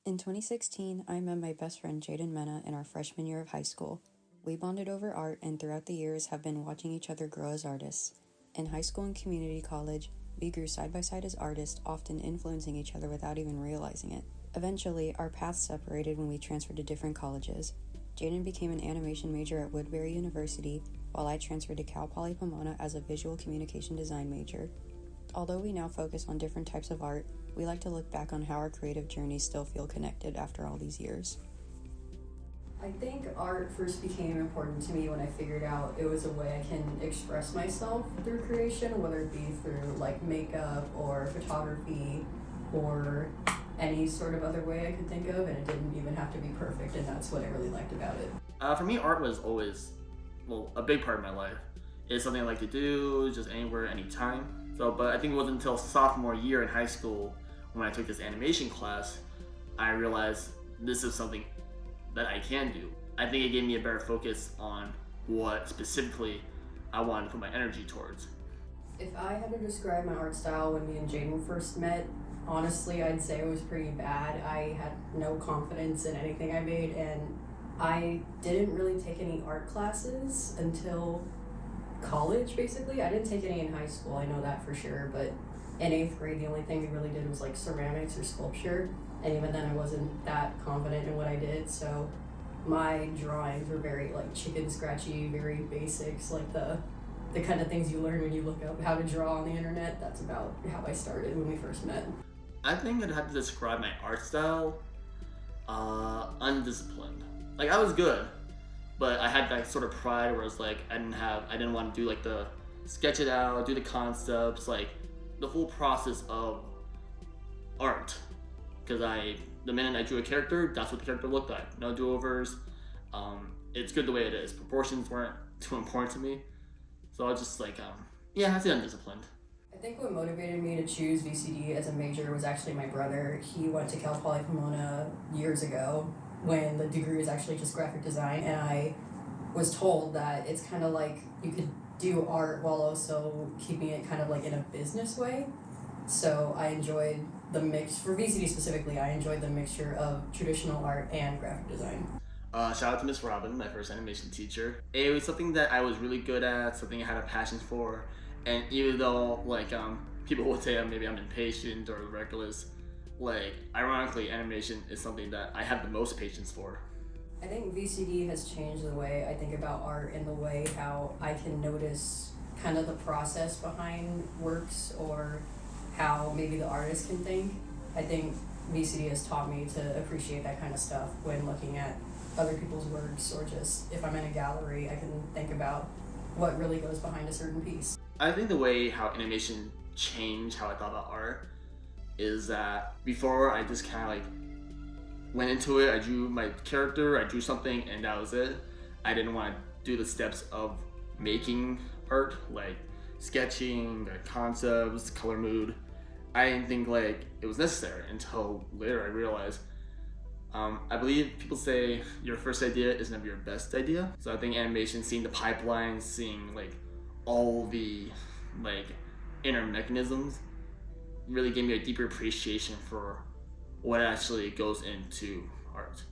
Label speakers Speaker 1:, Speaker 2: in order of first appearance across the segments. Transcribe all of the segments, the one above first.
Speaker 1: In 2016, I met my best friend Jaden Mena in our freshman year of high school. We bonded over art and throughout the years have been watching each other grow as artists. In high school and community college, we grew side by side as artists, often influencing each other without even realizing it. Eventually, our paths separated when we transferred to different colleges. Jaden became an animation major at Woodbury University, while I transferred to Cal Poly Pomona as a visual communication design major. Although we now focus on different types of art, we like to look back on how our creative journeys still feel connected after all these years. I think art first became important to me when I figured out it was a way I can express myself through creation, whether it be through like makeup or photography or any sort of other way I could think of, and it didn't even have to be perfect, and that's what I really liked about it.
Speaker 2: For me, art was always, a big part of my life. It's something I like to do, just anywhere, anytime. But I think it wasn't until sophomore year in high school when I took this animation class, I realized this is something that I can do. I think it gave me a better focus on what specifically I wanted to put my energy towards.
Speaker 1: If I had to describe my art style when me and Jaden first met, honestly, I'd say it was pretty bad. I had no confidence in anything I made, and I didn't really take any art classes until college, basically. I didn't take any in high school, I know that for sure, but in 8th grade, the only thing we really did was like ceramics or sculpture, and even then I wasn't that confident in what I did, so my drawings were very like chicken scratchy, very basics, like the kind of things you learn when you look up how to draw on the internet. That's about how I started when we first met.
Speaker 2: I think I'd have to describe my art style undisciplined. Like, I was good, but I had that sort of pride where it's like I didn't want to do like the sketch it out, do the concepts, like the whole process of art. Because the minute I drew a character, that's what the character looked like. No do-overs. It's good the way it is. Proportions weren't too important to me. So I was just like, I'd say undisciplined.
Speaker 1: I think what motivated me to choose VCD as a major was actually my brother. He went to Cal Poly Pomona years ago when the degree was actually just graphic design, and I was told that it's kind of like you could do art while also keeping it kind of like in a business way. So I enjoyed the mix, for VCD specifically, I enjoyed the mixture of traditional art and graphic design.
Speaker 2: Shout out to Miss Robin, my first animation teacher. It was something that I was really good at, something I had a passion for, and even though people would say maybe I'm impatient or reckless, ironically, animation is something that I have the most patience for.
Speaker 1: I think VCD has changed the way I think about art and the way how I can notice kind of the process behind works or how maybe the artist can think. I think VCD has taught me to appreciate that kind of stuff when looking at other people's works, or just if I'm in a gallery, I can think about what really goes behind a certain piece.
Speaker 2: I think the way how animation changed how I thought about art is that before I just kind of went into it, I drew my character, I drew something, and that was it. I didn't want to do the steps of making art, like sketching, the concepts, color mood. I didn't think it was necessary until later I realized. I believe people say your first idea is never your best idea. So I think animation, seeing the pipeline, seeing all the inner mechanisms, really gave me a deeper appreciation for what actually goes into art.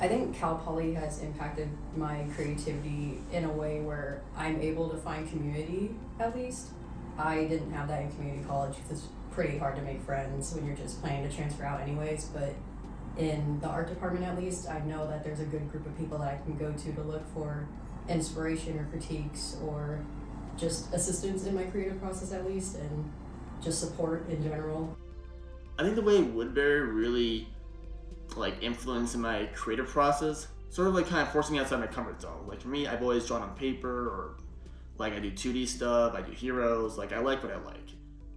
Speaker 1: I think Cal Poly has impacted my creativity in a way where I'm able to find community, at least. I didn't have that in community college because it's pretty hard to make friends when you're just planning to transfer out anyways, but in the art department at least, I know that there's a good group of people that I can go to look for inspiration or critiques or just assistance in my creative process at least, and just support in general.
Speaker 2: I think the way Woodbury really influenced my creative process, sort of kind of forcing me outside my comfort zone. For me, I've always drawn on paper, or I do 2D stuff, I do heroes, I like what I like.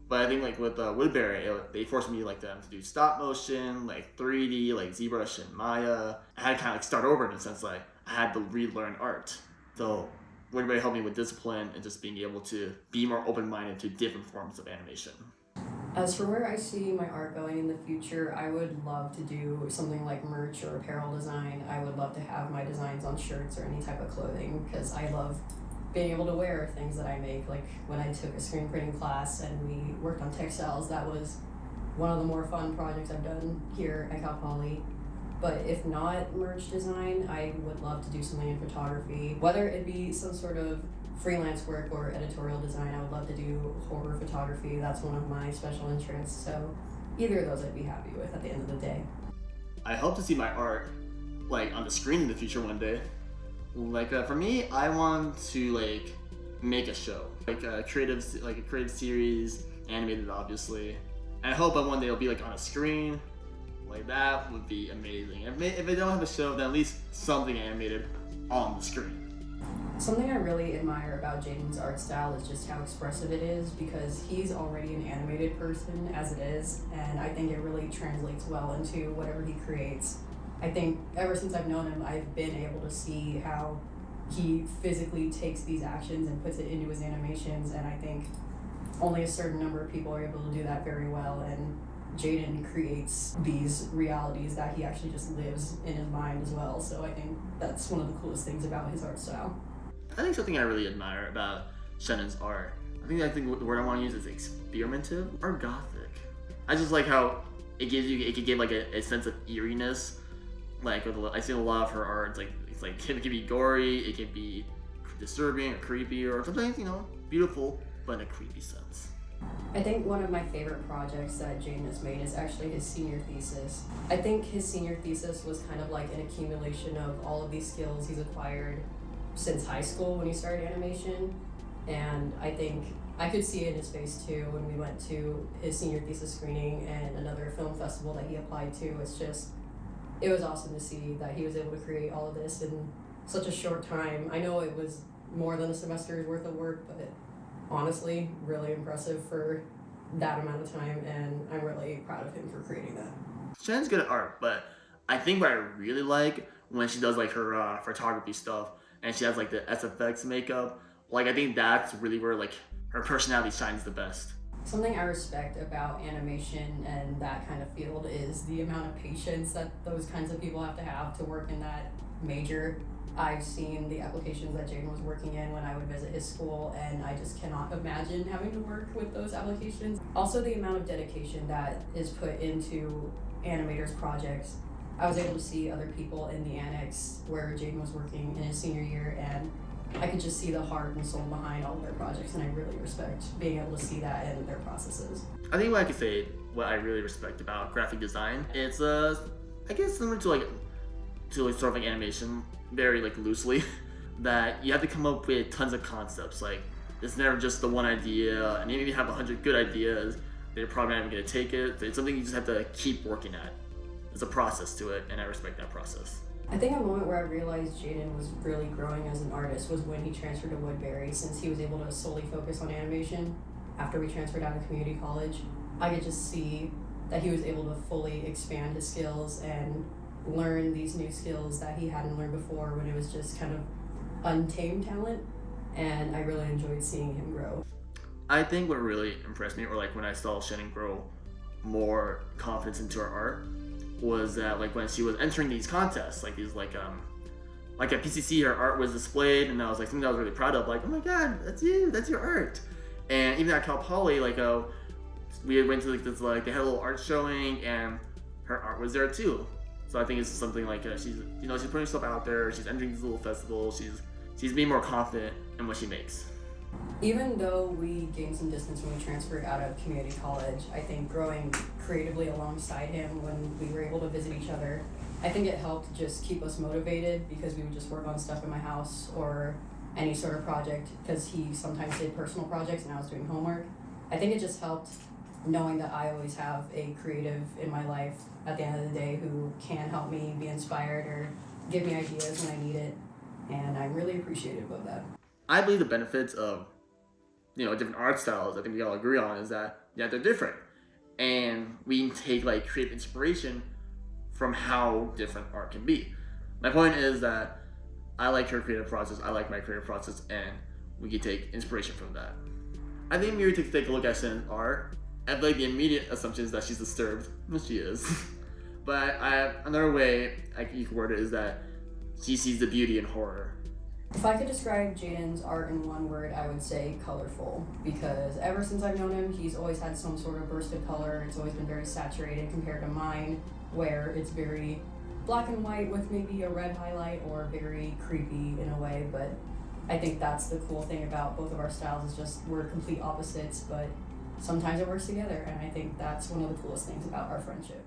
Speaker 2: But I think with Woodbury, they forced me them to do stop motion, 3D, ZBrush and Maya. I had to kind of start over in a sense, I had to relearn art. So Woodbury helped me with discipline and just being able to be more open-minded to different forms of animation.
Speaker 1: As for where I see my art going in the future, I would love to do something like merch or apparel design. I would love to have my designs on shirts or any type of clothing because I love being able to wear things that I make. Like when I took a screen printing class and we worked on textiles, that was one of the more fun projects I've done here at Cal Poly.
Speaker 3: But if not merch design, I would love to do something in photography. Whether it be some sort of freelance work or editorial design, I would love to do horror photography. That's one of my special interests. So either of those I'd be happy with at the end of the day.
Speaker 2: I hope to see my art like on the screen in the future one day. Like for me, I want to like make a show, like a creative series, animated obviously. And I hope that one day it'll be like on a screen. Like that would be amazing. If they don't have a show, then at least something animated on the screen.
Speaker 3: Something I really admire about Jaden's art style is just how expressive it is, because he's already an animated person as it is, and I think it really translates well into whatever he creates. I think ever since I've known him, I've been able to see how he physically takes these actions and puts it into his animations, and I think only a certain number of people are able to do that very well, and Jaden creates these realities that he actually just lives in his mind as well. So I think that's one of the coolest things about his art style.
Speaker 2: I think something I really admire about Shannon's art, I think the word I want to use is experimentative or gothic. I just like how it could give like a sense of eeriness. Like I see a lot of her art, it can be gory, it can be disturbing or creepy, or sometimes beautiful but in a creepy sense.
Speaker 3: I think one of my favorite projects that Jaden has made is actually his senior thesis. I think his senior thesis was kind of like an accumulation of all of these skills he's acquired since high school when he started animation, and I think I could see it in his face too when we went to his senior thesis screening and another film festival that he applied to. It was awesome to see that he was able to create all of this in such a short time. I know it was more than a semester's worth of work, but honestly, really impressive for that amount of time, and I'm really proud of him for creating that.
Speaker 2: Shannon's good at art, but I think what I really like when she does like her photography stuff and she has like the SFX makeup, like I think that's really where like her personality shines the best.
Speaker 3: Something I respect about animation and that kind of field is the amount of patience that those kinds of people have to work in that major. I've seen the applications that Jaden was working in when I would visit his school, and I just cannot imagine having to work with those applications. Also, the amount of dedication that is put into animators' projects. I was able to see other people in the annex where Jaden was working in his senior year, and I could just see the heart and soul behind all of their projects, and I really respect being able to see that in their processes.
Speaker 2: I think what I could say, what I really respect about graphic design, it's I guess similar to sort of like animation, very like loosely, that you have to come up with tons of concepts. Like it's never just the one idea, and even if you have 100 good ideas, they're probably not even gonna take it. It's something you just have to keep working at. There's a process to it, and I respect that process.
Speaker 3: I think a moment where I realized Jaden was really growing as an artist was when he transferred to Woodbury, since he was able to solely focus on animation. After we transferred out of community college, I could just see that he was able to fully expand his skills and learn these new skills that he hadn't learned before when it was just kind of untamed talent, and I really enjoyed seeing him grow.
Speaker 2: I think what really impressed me, or like when I saw Shannon grow more confidence into her art, was that like when she was entering these contests, like these like at PCC, her art was displayed, and I was like something I was really proud of, like, oh my god, that's you, that's your art. And even at Cal Poly, we went to this they had a little art showing, and her art was there too. So I think it's something like she's putting herself out there, she's entering these little festivals, she's being more confident in what she makes.
Speaker 3: Even though we gained some distance when we transferred out of community college, I think growing creatively alongside him when we were able to visit each other, I think it helped just keep us motivated, because we would just work on stuff in my house or any sort of project, because he sometimes did personal projects and I was doing homework. I think it just helped knowing that I always have a creative in my life at the end of the day who can help me be inspired or give me ideas when I need it, and I'm really appreciative of that.
Speaker 2: I believe the benefits of different art styles, I think we all agree on, is that they're different, and we can take creative inspiration from how different art can be. My point is that I like her creative process, I like my creative process, and we can take inspiration from that. I think maybe to take a look at Shannon's art, I feel like the immediate assumption is that she's disturbed, which she is. But another way you could word it is that she sees the beauty in horror.
Speaker 3: If I could describe Jaden's art in one word, I would say colorful, because ever since I've known him, he's always had some sort of burst of color. It's always been very saturated compared to mine, where it's very black and white with maybe a red highlight, or very creepy in a way, but I think that's the cool thing about both of our styles is just we're complete opposites, but sometimes it works together, and I think that's one of the coolest things about our friendship.